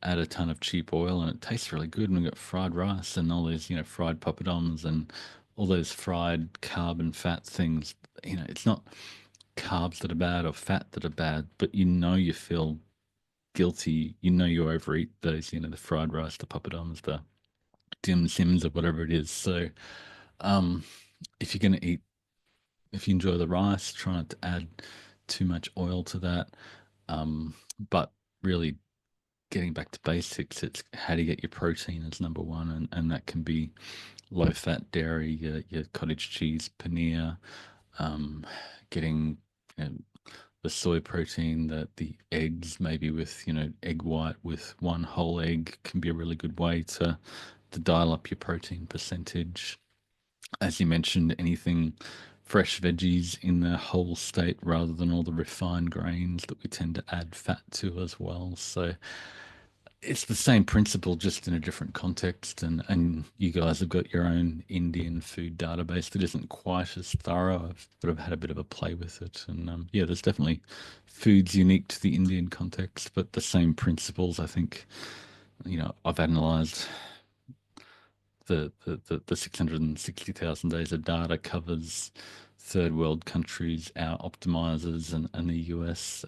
add a ton of cheap oil and it tastes really good. And we got fried rice and all these, fried poppadoms and all those fried carb and fat things. It's not carbs that are bad or fat that are bad, but you feel guilty. You overeat those, the fried rice, the poppadoms, the dim sims or whatever it is. So um, if you're if you enjoy the rice, try not to add too much oil to that. But really getting back to basics, it's how to get your protein is number one, and that can be low fat dairy, your cottage cheese, paneer, getting you know, the soy protein, the eggs, maybe with egg white with one whole egg can be a really good way to dial up your protein percentage. As you mentioned, anything fresh veggies in their whole state rather than all the refined grains that we tend to add fat to as well. So it's the same principle, just in a different context. And you guys have got your own Indian food database that isn't quite as thorough, but I've had a bit of a play with it. And yeah, there's definitely foods unique to the Indian context, but the same principles. I think, I've analyzed the 660,000 days of data covers third world countries, our optimizers, and the US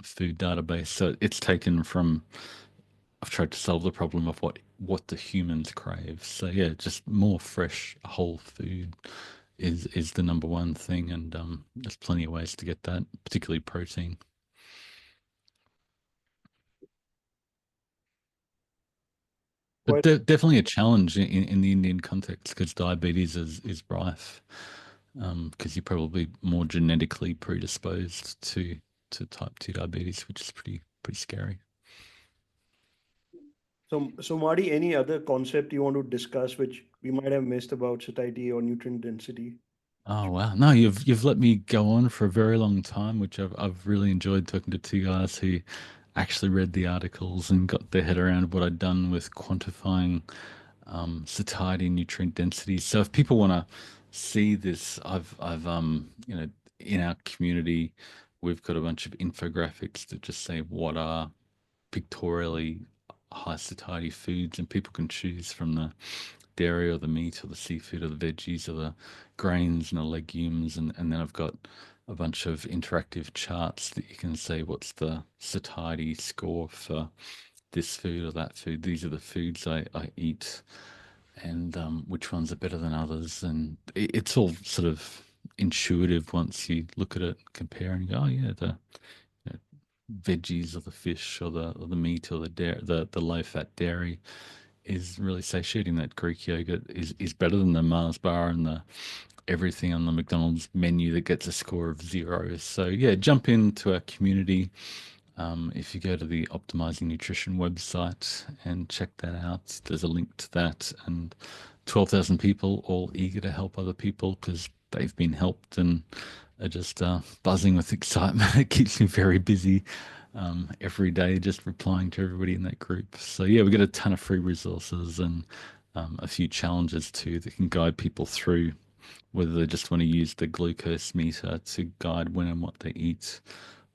food database. So it's taken from, I've tried to solve the problem of what the humans crave. So yeah, just more fresh, whole food is the number one thing, and there's plenty of ways to get that, particularly protein. But Quite definitely a challenge in the Indian context because diabetes is rife. Because you're probably more genetically predisposed to type 2 diabetes, which is pretty scary. so Marty, any other concept you want to discuss which we might have missed about satiety or nutrient density? Oh wow. No, you've let me go on for a very long time, which I've really enjoyed talking to two guys who actually read the articles and got their head around what I'd done with quantifying satiety, nutrient density. So if people want to see this, I've in our community, we've got a bunch of infographics that just say what are pictorially high satiety foods, and people can choose from the dairy or the meat or the seafood or the veggies or the grains and the legumes, and then I've got a bunch of interactive charts that you can see what's the satiety score for this food or that food. These are the foods I eat, and which ones are better than others. And it's all sort of intuitive once you look at it, compare, and you go, oh yeah, the you know, veggies or the fish or the meat or the dairy, the low fat dairy is really satiating. That Greek yogurt is better than the Mars bar and the everything on the McDonald's menu that gets a score of 0. So yeah, jump into our community. If you go to the Optimizing Nutrition website and check that out, there's a link to that, and 12,000 people all eager to help other people because they've been helped and are just buzzing with excitement. It keeps me very busy every day, just replying to everybody in that group. So yeah, we got a ton of free resources and a few challenges too that can guide people through whether they just want to use the glucose meter to guide when and what they eat,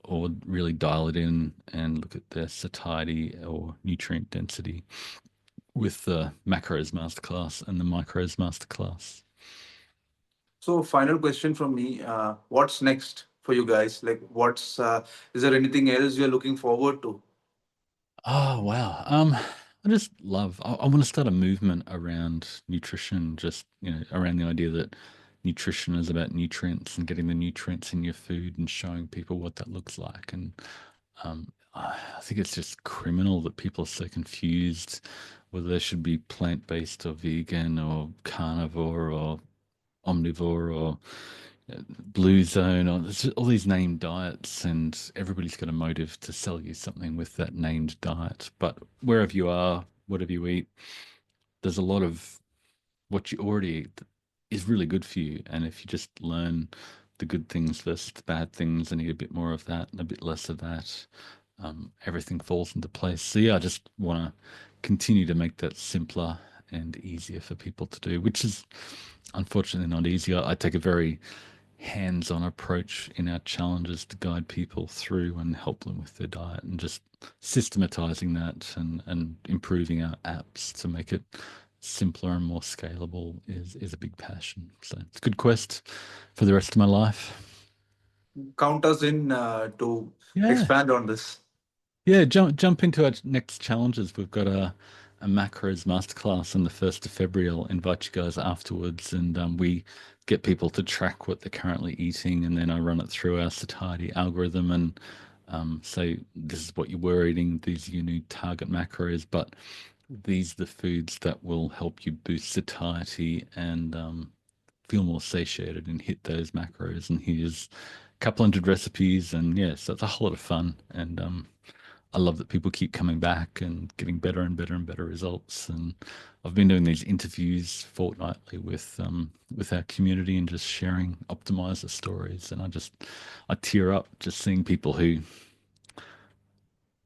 or really dial it in and look at their satiety or nutrient density with the macros masterclass and the micros masterclass. So, final question from me: what's next for you guys? Like, what's is there anything else you're looking forward to? Oh wow. I just love I want to start a movement around nutrition, just around the idea that nutrition is about nutrients and getting the nutrients in your food and showing people what that looks like. And I think it's just criminal that people are so confused whether they should be plant-based or vegan or carnivore or omnivore or blue zone, or there's all these named diets, and everybody's got a motive to sell you something with that named diet. But wherever you are, whatever you eat, there's a lot of what you already eat that is really good for you. And if you just learn the good things versus the bad things and eat a bit more of that and a bit less of that, everything falls into place. So yeah, I just want to continue to make that simpler and easier for people to do, which is unfortunately not easy. I take a very hands-on approach in our challenges to guide people through and help them with their diet, and just systematizing that and improving our apps to make it simpler and more scalable is a big passion. So it's a good quest for the rest of my life. Count us in to Yeah. expand on this. Yeah, jump into our next challenges. We've got a macros masterclass on the 1st of February. I'll invite you guys afterwards, and we get people to track what they're currently eating, and then I run it through our satiety algorithm and So this is what you were eating. These are your new target macros, but these are the foods that will help you boost satiety and feel more satiated and hit those macros. And here's a couple hundred recipes, and yeah, so it's a whole lot of fun. And I love that people keep coming back and getting better and better and better results. And I've been doing these interviews fortnightly with our community and just sharing optimizer stories. And I tear up just seeing people who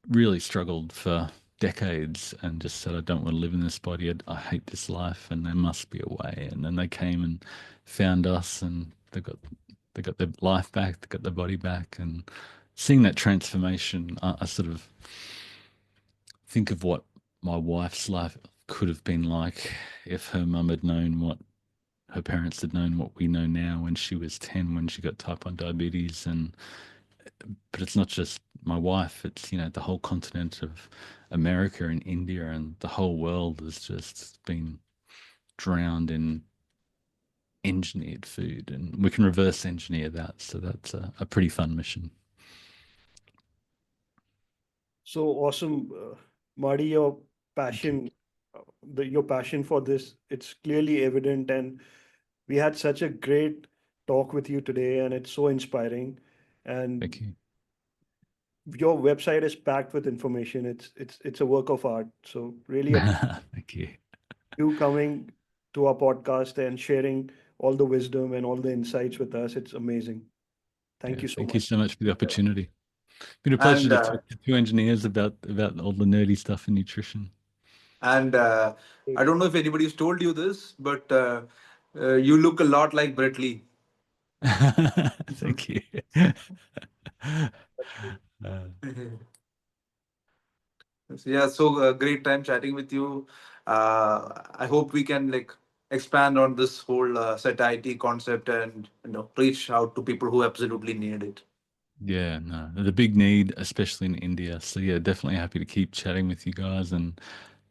really struggled for decades and just said, I don't want to live in this body. I hate this life, and there must be a way. And then they came and found us, and they got their life back, they got their body back, and seeing that transformation, I sort of think of what my wife's life could have been like if her mum had known what her parents had known what we know now when she was 10, when she got type 1 diabetes. And but it's not just my wife, it's the whole continent of America and India, and the whole world has just been drowned in engineered food, and we can reverse engineer that. So that's a pretty fun mission. So awesome, Marty. Your passion, your passion for this, it's clearly evident, and we had such a great talk with you today, and it's so inspiring. And Thank you. your website is packed with information. It's a work of art. So really appreciate Thank you. you coming to our podcast and sharing all the wisdom and all the insights with us. It's amazing. Thank Yeah, you so thank you much. so much for the opportunity. Been a pleasure And to talk to two engineers about all the nerdy stuff in nutrition. I don't know if anybody's told you this, but you look a lot like Brett Lee. Thank you. Uh, Yeah, so great time chatting with you. I hope we can like expand on this whole satiety concept and reach out to people who absolutely need it. yeah, no, there's a big need, especially in India. So yeah, definitely happy to keep chatting with you guys and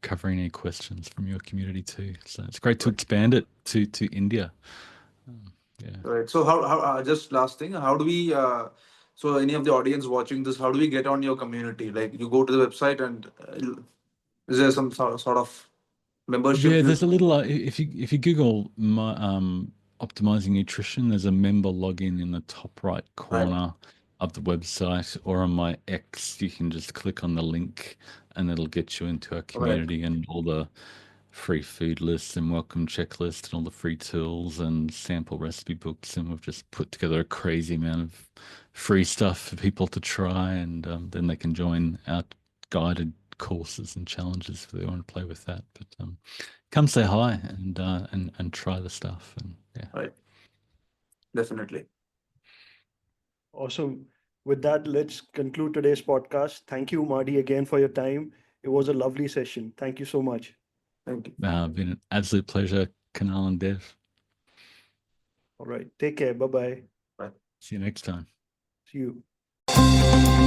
covering any questions from your community too. So it's great to Right. expand it to India. Yeah. Right. So how just last thing, how do we so any of the audience watching this, how do we get on your community? Like you go to the website and is there some sort of membership Yeah, you there's a little if you Google my optimizing nutrition, there's a member login in the top right right. corner of the website, or on my X, you can just click on the link and it'll get you into our Right. community and all the free food lists and welcome checklist and all the free tools and sample recipe books. And we've just put together a crazy amount of free stuff for people to try, and then they can join our guided courses and challenges if they want to play with that. But come say hi and try the stuff. And yeah, Right. Definitely. Awesome. With that, let's conclude today's podcast. Thank you, Marty, again for your time. It was a lovely session. Thank you so much. Thank you. been an absolute pleasure, Kanal and Dev. All right. Take care. Bye bye. Bye. See you next time. See you.